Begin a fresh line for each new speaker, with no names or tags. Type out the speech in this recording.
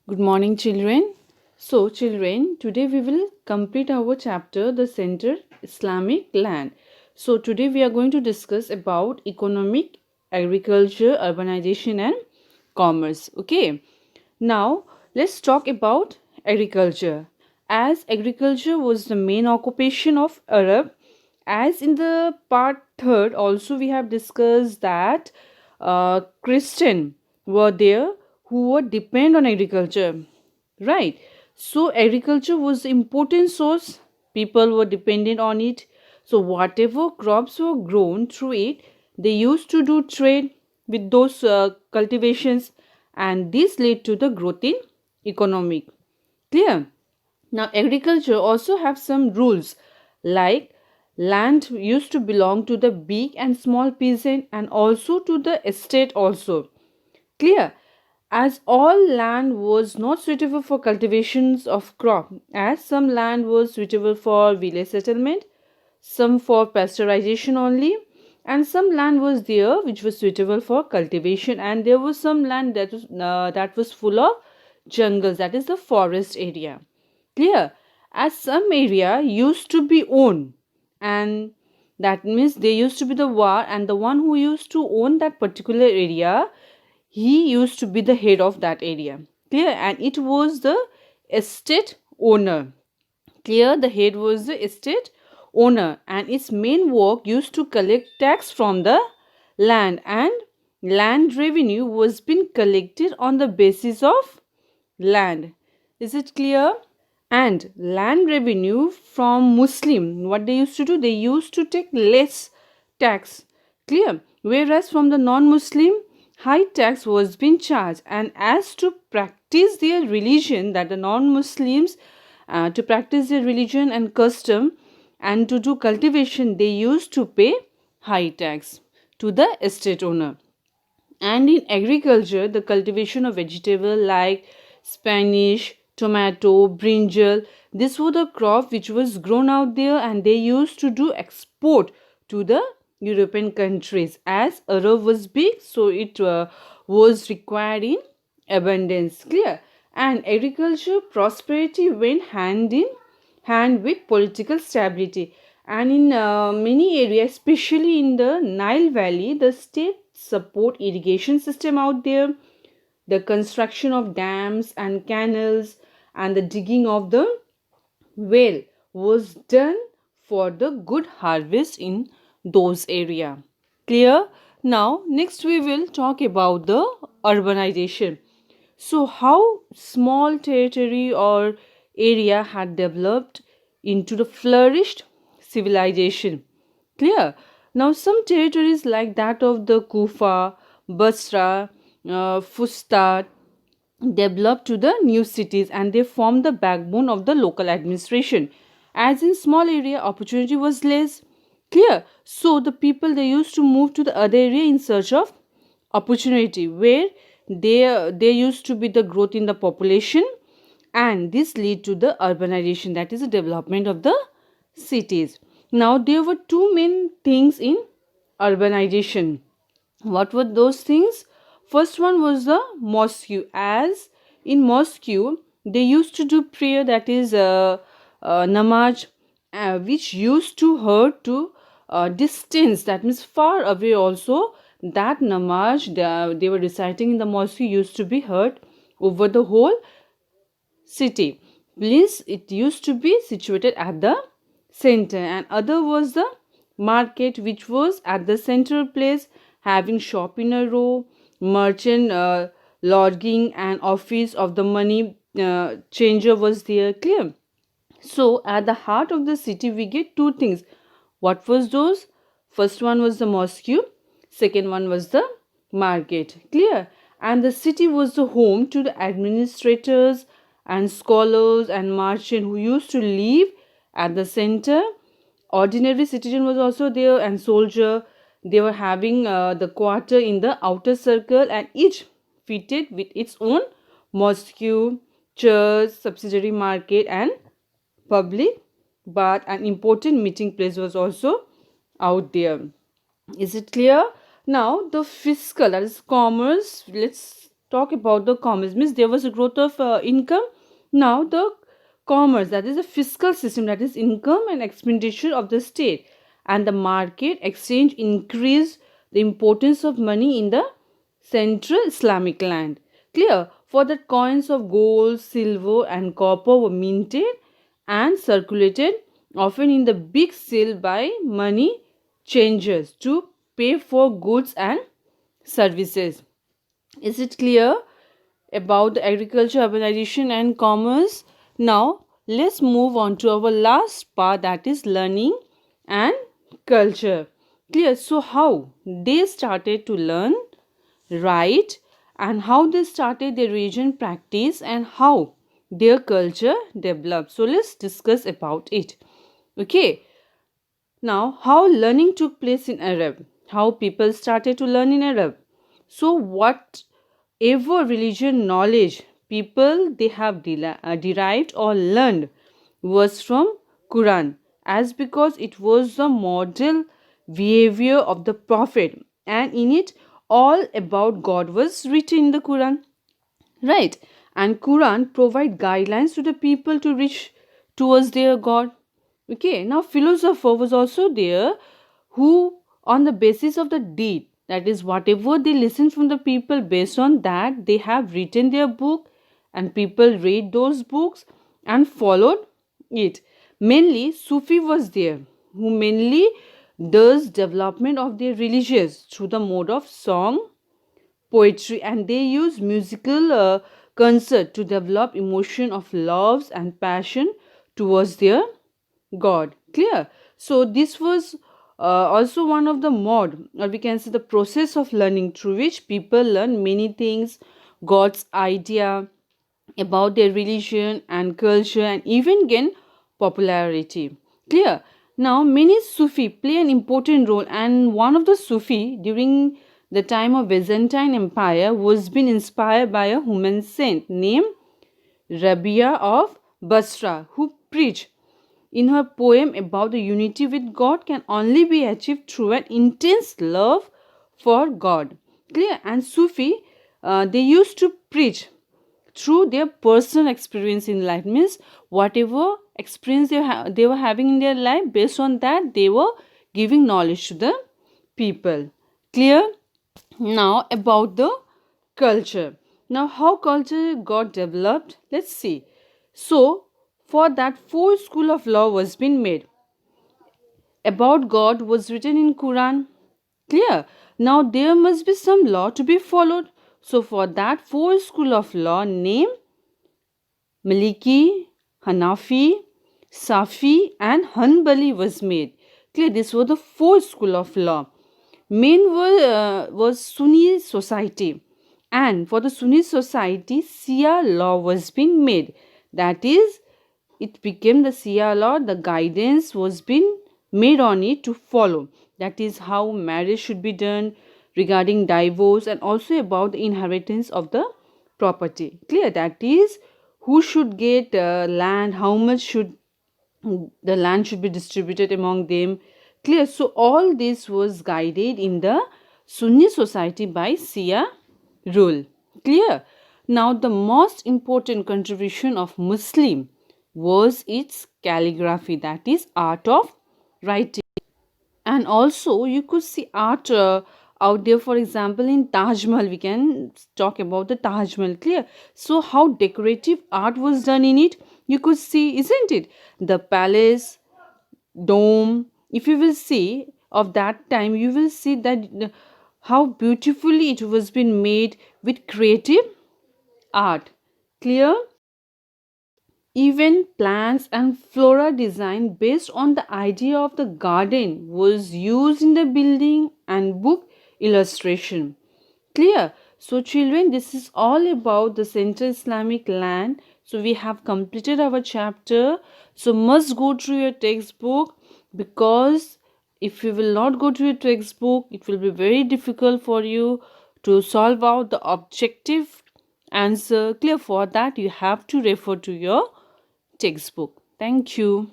Good morning, children. So, children, today we will complete our chapter, The Center Islamic Land. So, today we are going to discuss about economic, agriculture, urbanization, and commerce. Okay. Now, let's talk about agriculture. As agriculture was the main occupation of Arab, as in the part third, also we have discussed that Christian were there who were depend on agriculture, right? So agriculture was the important source. People were dependent on it. So whatever crops were grown through it, they used to do trade with those cultivations, and this led to the growth in economic. Clear? Now agriculture also have some rules, like land used to belong to the big and small peasant and also to the estate also. Clear? As all land was not suitable for cultivations of crop, as some land was suitable for village settlement, some for pasteurization only, and some land was there which was suitable for cultivation, and there was some land that was full of jungles, that is the forest area. Clear? As some area used to be owned, and that means there used to be the war, and the one who used to own that particular area, he used to be the head of that area. Clear? And it was the estate owner. Clear? The head was the estate owner, and its main work used to collect tax from the land, and land revenue was being collected on the basis of land. Is it clear? And land revenue from Muslim, what they used to do, they used to take less tax. Clear? Whereas from the non-Muslim, high tax was being charged. And as to practice their religion, that the non-Muslims to practice their religion and custom and to do cultivation, they used to pay high tax to the estate owner. And in agriculture, the cultivation of vegetable like Spanish, tomato, brinjal, this was the crop which was grown out there, and they used to do export to the European countries. As Arab was big, so it was required in abundance. Clear? And agriculture prosperity went hand in hand with political stability. And in many areas, especially in the Nile Valley, the state support irrigation system out there, the construction of dams and canals, and the digging of the well was done for the good harvest in those area. Clear? Now next we will talk about the urbanization. So how small territory or area had developed into the flourished civilization. Clear? Now some territories like that of the Kufa, Basra, Fustat developed to the new cities, and they formed the backbone of the local administration. As in small area, opportunity was less. Clear? So the people, they used to move to the other area in search of opportunity, where there used to be the growth in the population, and this lead to the urbanization, that is the development of the cities. Now there were two main things in urbanization. What were those things? First one was the mosque. As in mosque, they used to do prayer, that is namaz, which used to heard to distance, that means far away also. That namaz they were reciting in the mosque used to be heard over the whole city. Means it used to be situated at the center. And other was the market, which was at the central place, having shop in a row, merchant lodging, and office of the money changer was there. Clear? So at the heart of the city we get two things. What was those? First one was the mosque, second one was the market. Clear? And the city was the home to the administrators and scholars and merchant who used to live at the center. Ordinary citizen was also there, and soldier. They were having the quarter in the outer circle, and each fitted with its own mosque, church, subsidiary market, and public but an important meeting place was also out there. Is it clear? Now the fiscal, that is commerce, let's talk about the commerce, means there was a growth of income. Now the commerce, that is a fiscal system, that is income and expenditure of the state, and the market exchange increased the importance of money in the central Islamic land. Clear? For that coins of gold, silver and copper were minted and circulated often in the big sale by money changers to pay for goods and services. Is it clear about the agriculture, urbanization and commerce? Now let's move on to our last part, that is learning and culture. Clear? So how they started to learn, write, and how they started their religion practice and how their culture developed. So let's discuss about it. Okay. Now, how learning took place in Arab, how people started to learn in Arab. So, whatever religion knowledge people they have derived or learned was from Quran, as because it was the model behavior of the Prophet, and in it all about God was written in the Quran, right? And Quran provide guidelines to the people to reach towards their God. Okay, now philosopher was also there who on the basis of the deed, that is whatever they listen from the people, based on that they have written their book and people read those books and followed it. Mainly Sufi was there who mainly does development of their religious through the mode of song, poetry, and they use musical concert to develop emotion of loves and passion towards their God. Clear? So this was also one of the mode, or we can say the process of learning through which people learn many things, God's idea about their religion and culture, and even gain popularity. Clear? Now many Sufi play an important role, and one of the Sufi during the time of Byzantine Empire was been inspired by a human saint named Rabia of Basra, who preached in her poem about the unity with God can only be achieved through an intense love for God. Clear? And Sufi, they used to preach through their personal experience in life, means whatever experience they were having in their life, based on that they were giving knowledge to the people. Clear? Now about the culture. Now how culture got developed, let's see. So for that, four school of law was been made about God was written in Quran. Clear? Now there must be some law to be followed. So for that, four school of law named Maliki, Hanafi, Safi and Hanbali was made. Clear? This were the four school of law. Main was Sunni society, and for the Sunni society Shia law was being made, that is it became the Shia law, the guidance was being made on it to follow, that is how marriage should be done, regarding divorce, and also about the inheritance of the property. Clear? That is who should get land, how much should the land should be distributed among them. Clear? So all this was guided in the Sunni society by Shia rule. Clear? Now the most important contribution of Muslim was its calligraphy, that is art of writing. And also you could see art out there, for example in Taj Mahal we can talk about the Taj Mahal. Clear? So how decorative art was done in it, you could see, isn't it? The palace dome, if you will see of that time, you will see that how beautifully it was been made with creative art. Clear? Even plants and flora design based on the idea of the garden was used in the building and book illustration. Clear? So children, this is all about the Central Islamic land. So we have completed our chapter. So must go through your textbook, because if you will not go to your textbook, it will be very difficult for you to solve out the objective answer. Clear? For that you have to refer to your textbook. Thank you.